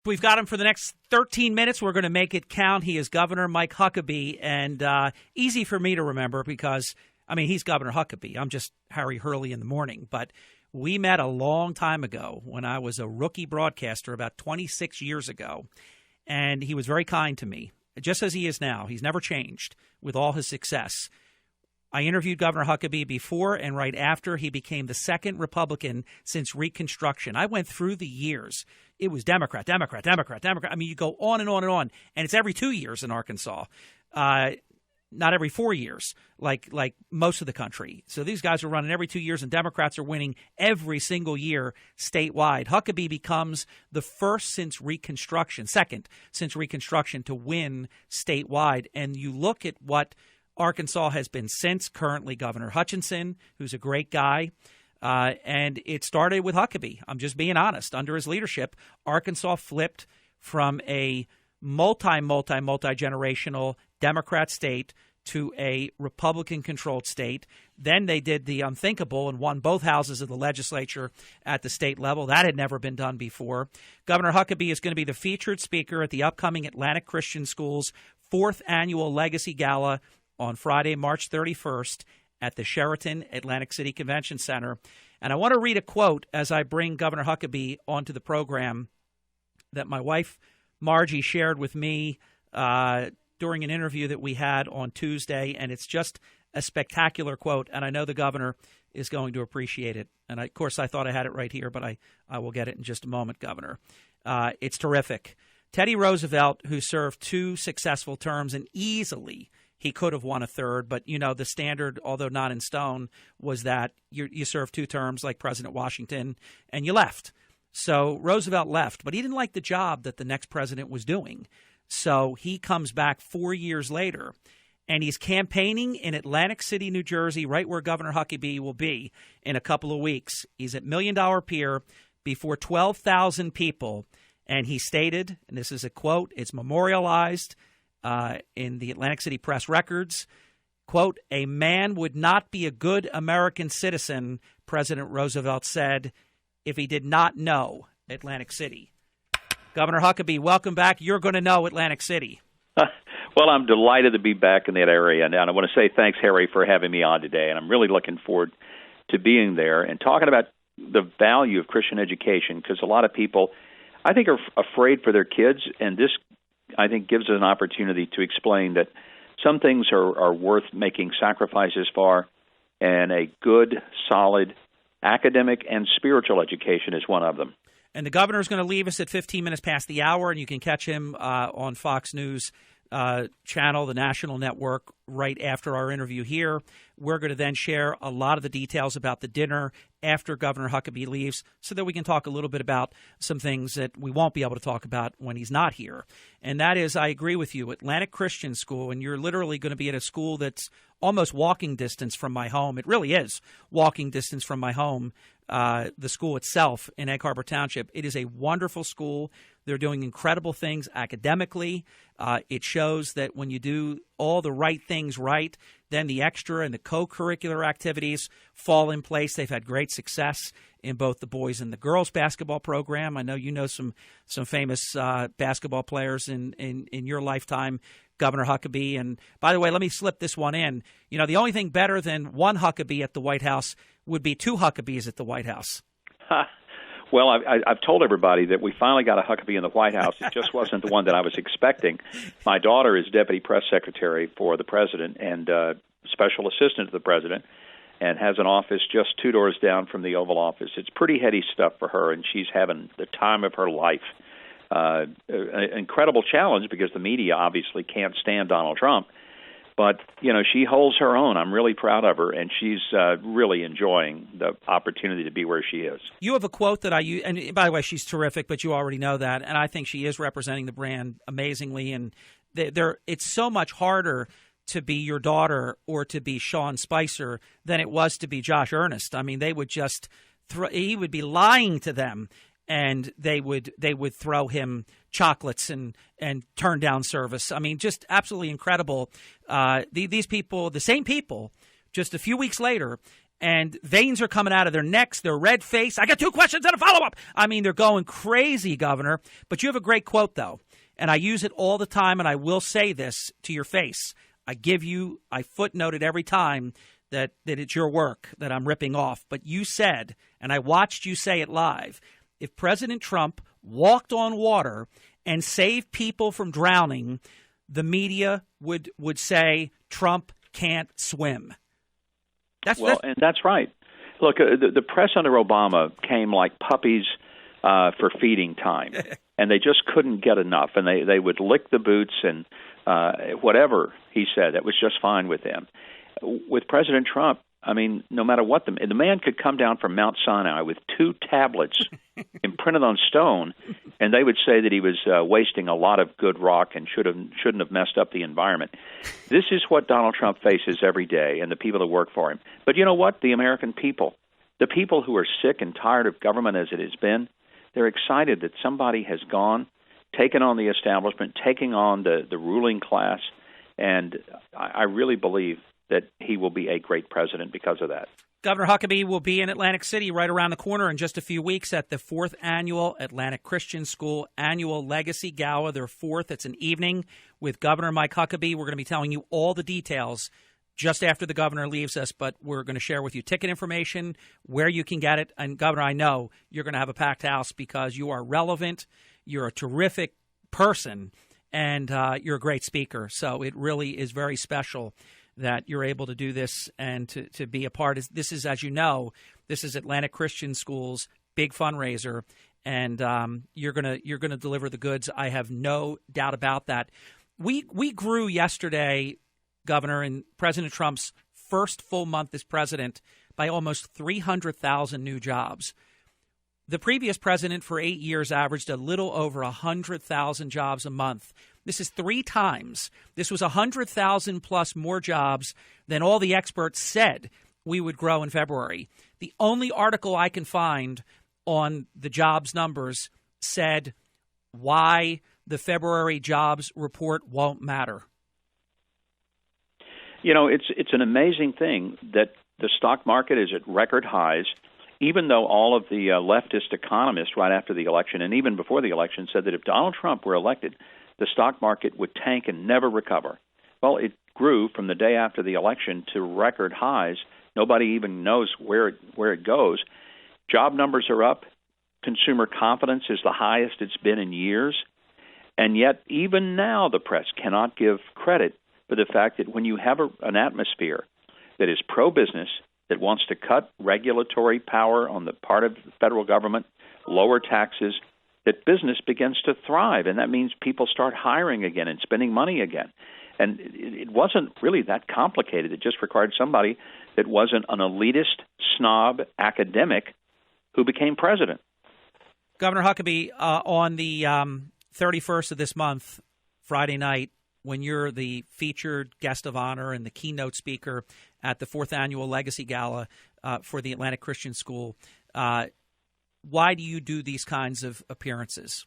We've got him for the next 13 minutes. We're going to make it count. He is Governor Mike Huckabee, and easy for me to remember because, I mean, he's Governor Huckabee. I'm just Harry Hurley in the morning. But we met a long time ago when I was a rookie broadcaster about 26 years ago, and he was very kind to me, just as he is now. He's never changed with all his success. I interviewed Governor Huckabee before and right after he became the second Republican since Reconstruction. I went through the years. It was Democrat, Democrat, Democrat, Democrat. I mean, you go on and on and on. And it's every 2 years in Arkansas, not every 4 years like most of the country. So these guys are running every 2 years, and Democrats are winning every single year statewide. Huckabee becomes the first since Reconstruction, second since Reconstruction to win statewide. And you look at what Arkansas has been since, currently Governor Hutchinson, who's a great guy. And it started with Huckabee. I'm just being honest. Under his leadership, Arkansas flipped from a multi-generational Democrat state to a Republican-controlled state. Then they did the unthinkable and won both houses of the legislature at the state level. That had never been done before. Governor Huckabee is going to be the featured speaker at the upcoming Atlantic Christian School's 4th Annual Legacy Gala on Friday, March 31st at the Sheraton Atlantic City Convention Center. And I want to read a quote as I bring Governor Huckabee onto the program that my wife, Margie, shared with me during an interview that we had on Tuesday. And it's just a spectacular quote. And I know the governor is going to appreciate it. And, of course, I thought I had it right here, but I will get it in just a moment, Governor. It's terrific. Teddy Roosevelt, who served 2 successful terms and easily he could have won a third, but, you know, the standard, although not in stone, was that you served 2 terms like President Washington and you left. So Roosevelt left, but he didn't like the job that the next president was doing. So he comes back 4 years later, and he's campaigning in Atlantic City, New Jersey, right where Governor Huckabee will be in a couple of weeks. He's at Million Dollar Pier before 12,000 people, and he stated, and this is a quote, it's memorialized in the Atlantic City Press records, quote, "A man would not be a good American citizen," President Roosevelt said, "if he did not know Atlantic City." Governor Huckabee, welcome back. You're going to know Atlantic City. Well, I'm delighted to be back in that area, and I want to say thanks, Harry, for having me on today, and I'm really looking forward to being there and talking about the value of Christian education, because a lot of people, I think, are afraid for their kids, and this, I think, gives us an opportunity to explain that some things are worth making sacrifices for, and a good, solid academic and spiritual education is one of them. And the governor is going to leave us at 15 minutes past the hour, and you can catch him on Fox News channel, the national network, right after our interview here. We're going to then share a lot of the details about the dinner after Governor Huckabee leaves so that we can talk a little bit about some things that we won't be able to talk about when he's not here. And that is, I agree with you, Atlantic Christian School, and you're literally going to be at a school that's almost walking distance from my home. It really is walking distance from my home, the school itself in Egg Harbor Township. It is a wonderful school. They're doing incredible things academically. It shows that when you do all the right things right, then the extra and the co-curricular activities fall in place. They've had great success in both the boys and the girls basketball program. I know you know some famous basketball players in your lifetime, Governor Huckabee. And by the way, let me slip this one in. You know, the only thing better than one Huckabee at the White House would be 2 Huckabees at the White House. Well, I've told everybody that we finally got a Huckabee in the White House. It just wasn't the one that I was expecting. My daughter is Deputy Press Secretary for the President and Special Assistant to the President, and has an office just 2 doors down from the Oval Office. It's pretty heady stuff for her, and she's having the time of her life. An incredible challenge because the media obviously can't stand Donald Trump. But, you know, she holds her own. I'm really proud of her, and she's really enjoying the opportunity to be where she is. You have a quote that I use, and by the way, she's terrific, but you already know that, and I think she is representing the brand amazingly, and it's so much harder to be your daughter or to be Sean Spicer than it was to be Josh Earnest. I mean, they would just he would be lying to them, and they would throw him chocolates and turn down service. I mean, just absolutely incredible. These people, the same people, just a few weeks later, and veins are coming out of their necks. They're red-faced. I got 2 questions and a follow-up. I mean, they're going crazy, Governor. But you have a great quote, though, and I use it all the time, and I will say this to your face. I footnote it every time that it's your work that I'm ripping off. But you said, and I watched you say it live, if President Trump walked on water and saved people from drowning, the media would say Trump can't swim. And that's right. Look, the press under Obama came like puppies for feeding time, and they just couldn't get enough, and they would lick the boots and whatever he said, that was just fine with them. With President Trump, I mean, no matter what, the man could come down from Mount Sinai with 2 tablets imprinted on stone, and they would say that he was wasting a lot of good rock and shouldn't have messed up the environment. This is what Donald Trump faces every day, and the people that work for him. But you know what? The American people, the people who are sick and tired of government as it has been, they're excited that somebody has gone, taken on the establishment, taking on the ruling class, and I really believe that he will be a great president because of that. Governor Huckabee will be in Atlantic City right around the corner in just a few weeks at the 4th Annual Atlantic Christian School Annual Legacy Gala. Their 4th. It's an evening with Governor Mike Huckabee. We're going to be telling you all the details just after the governor leaves us, but we're going to share with you ticket information, where you can get it. And, Governor, I know you're going to have a packed house because you are relevant, you're a terrific person, and you're a great speaker. So it really is very special that you're able to do this and to be a part. This is, as you know, this is Atlantic Christian School's big fundraiser, and you're gonna deliver the goods. I have no doubt about that. We grew yesterday, Governor, in President Trump's first full month as president by almost 300,000 new jobs. The previous president for 8 years averaged a little over 100,000 jobs a month. This is 3 times. This was 100,000 plus more jobs than all the experts said we would grow in February. The only article I can find on the jobs numbers said why the February jobs report won't matter. You know, it's an amazing thing that the stock market is at record highs, even though all of the leftist economists right after the election and even before the election said that if Donald Trump were elected, the stock market would tank and never recover. Well, it grew from the day after the election to record highs. Nobody even knows where it goes. Job numbers are up. Consumer confidence is the highest it's been in years. And yet, even now, the press cannot give credit for the fact that when you have an atmosphere that is pro-business, that wants to cut regulatory power on the part of the federal government, lower taxes, that business begins to thrive, and that means people start hiring again and spending money again. And it wasn't really that complicated. It just required somebody that wasn't an elitist, snob academic who became president. Governor Huckabee, on the 31st of this month, Friday night, when you're the featured guest of honor and the keynote speaker at the 4th Annual Legacy Gala for the Atlantic Christian School, why do you do these kinds of appearances?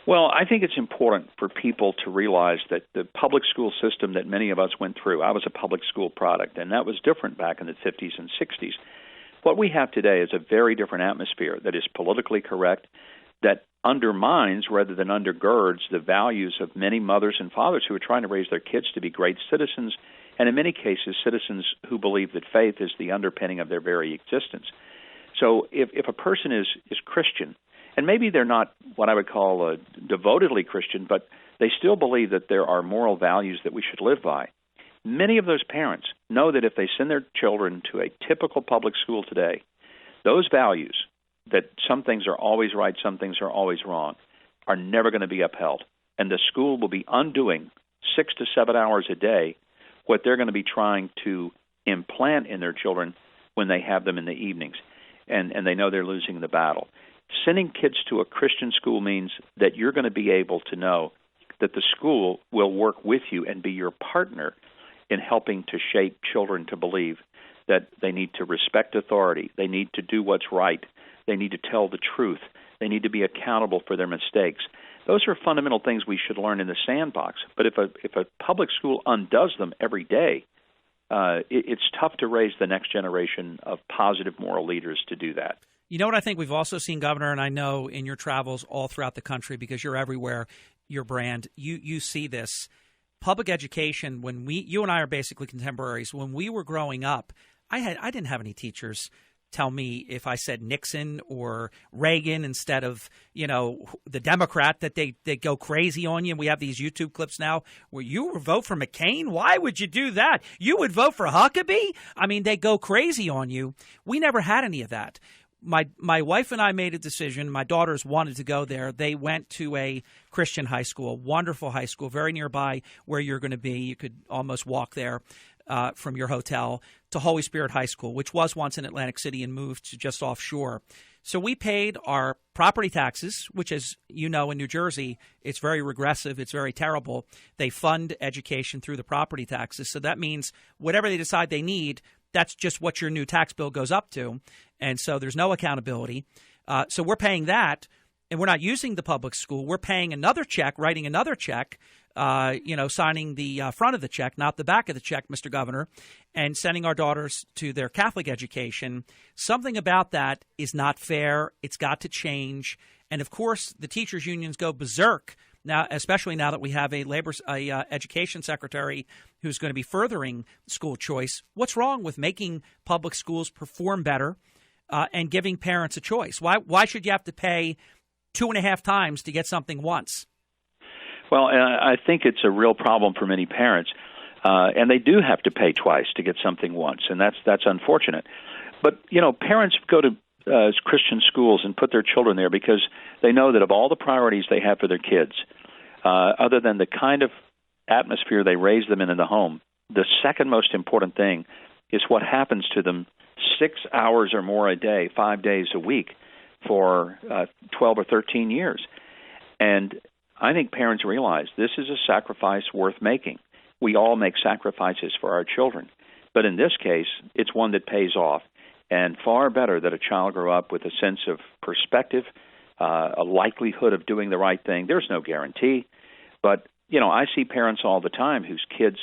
Well, I think it's important for people to realize that the public school system that many of us went through, I was a public school product, and that was different back in the 50s and 60s. What we have today is a very different atmosphere that is politically correct, that undermines rather than undergirds the values of many mothers and fathers who are trying to raise their kids to be great citizens, and in many cases, citizens who believe that faith is the underpinning of their very existence. So if a person is Christian, and maybe they're not what I would call devotedly Christian, but they still believe that there are moral values that we should live by, many of those parents know that if they send their children to a typical public school today, those values, that some things are always right, some things are always wrong, are never going to be upheld. And the school will be undoing 6 to 7 hours a day what they're going to be trying to implant in their children when they have them in the evenings. And they know they're losing the battle. Sending kids to a Christian school means that you're going to be able to know that the school will work with you and be your partner in helping to shape children to believe that they need to respect authority, they need to do what's right, they need to tell the truth, they need to be accountable for their mistakes. Those are fundamental things we should learn in the sandbox. But if a public school undoes them every day, it's tough to raise the next generation of positive moral leaders to do that. You know what I think we've also seen, Governor, and I know in your travels all throughout the country because you're everywhere, your brand, you see this. Public education, you and I are basically contemporaries. When we were growing up, I didn't have any teachers tell me if I said Nixon or Reagan instead of, the Democrat that they go crazy on you. And we have these YouTube clips now where you would vote for McCain. Why would you do that? You would vote for Huckabee? I mean, they go crazy on you. We never had any of that. My wife and I made a decision. My daughters wanted to go there. They went to a Christian high school, wonderful high school, very nearby where you're going to be. You could almost walk there from your hotel to Holy Spirit High School, which was once in Atlantic City and moved to just offshore. So we paid our property taxes, which, as you know, in New Jersey, it's very regressive. It's very terrible. They fund education through the property taxes. So that means whatever they decide they need, that's just what your new tax bill goes up to. And so there's no accountability. So we're paying that, and we're not using the public school. We're paying another check, writing another check, signing the front of the check, not the back of the check, Mr. Governor, and sending our daughters to their Catholic education. Something about that is not fair. It's got to change. And, of course, the teachers' unions go berserk now, especially now that we have a education secretary who's going to be furthering school choice. What's wrong with making public schools perform better and giving parents a choice? Why should you have to pay 2.5 times to get something once? Well, I think it's a real problem for many parents, and they do have to pay twice to get something once, and that's unfortunate. But, parents go to Christian schools and put their children there because they know that of all the priorities they have for their kids, other than the kind of atmosphere they raise them in the home, the second most important thing is what happens to them 6 hours or more a day, 5 days a week for 12 or 13 years. And I think parents realize this is a sacrifice worth making. We all make sacrifices for our children. But in this case, it's one that pays off. And far better that a child grow up with a sense of perspective, a likelihood of doing the right thing. There's no guarantee. But, I see parents all the time whose kids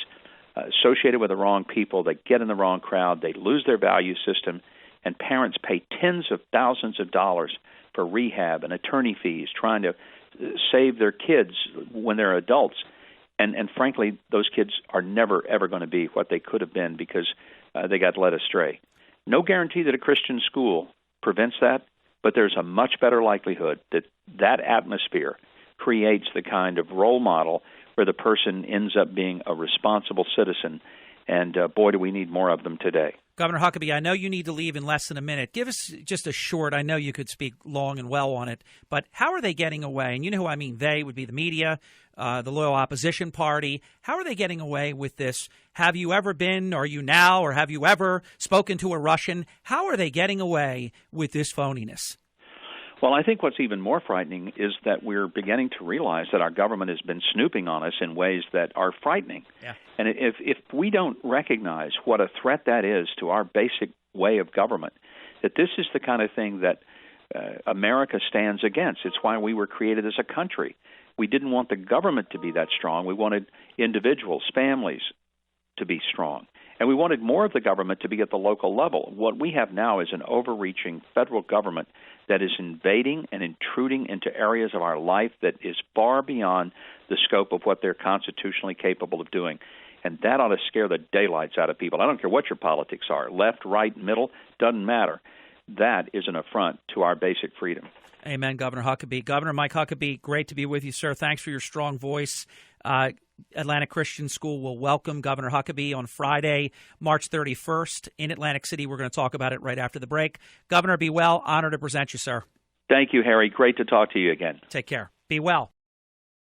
associated with the wrong people, they get in the wrong crowd, they lose their value system, and parents pay tens of thousands of dollars for rehab and attorney fees trying to save their kids when they're adults. And frankly, those kids are never, ever going to be what they could have been because they got led astray. No guarantee that a Christian school prevents that, but there's a much better likelihood that that atmosphere creates the kind of role model where the person ends up being a responsible citizen. And boy, do we need more of them today. Governor Huckabee, I know you need to leave in less than a minute. Give us just a short, I know you could speak long and well on it, but how are they getting away? And you know who I mean, they would be the media, the loyal opposition party. How are they getting away with this? Have you ever been, are you now, or have you ever spoken to a Russian? How are they getting away with this phoniness? Well, I think what's even more frightening is that we're beginning to realize that our government has been snooping on us in ways that are frightening. Yeah. And if we don't recognize what a threat that is to our basic way of government, that this is the kind of thing that America stands against. It's why we were created as a country. We didn't want the government to be that strong. We wanted individuals, families to be strong. And we wanted more of the government to be at the local level. What we have now is an overreaching federal government that is invading and intruding into areas of our life that is far beyond the scope of what they're constitutionally capable of doing. And that ought to scare the daylights out of people. I don't care what your politics are, left, right, middle, doesn't matter. That is an affront to our basic freedom. Amen, Governor Huckabee. Governor Mike Huckabee, great to be with you, sir. Thanks for your strong voice. Atlantic Christian School will welcome Governor Huckabee on Friday, March 31st in Atlantic City. We're going to talk about it right after the break. Governor, be well. Honored to present you, sir. Thank you, Harry. Great to talk to you again. Take care. Be well.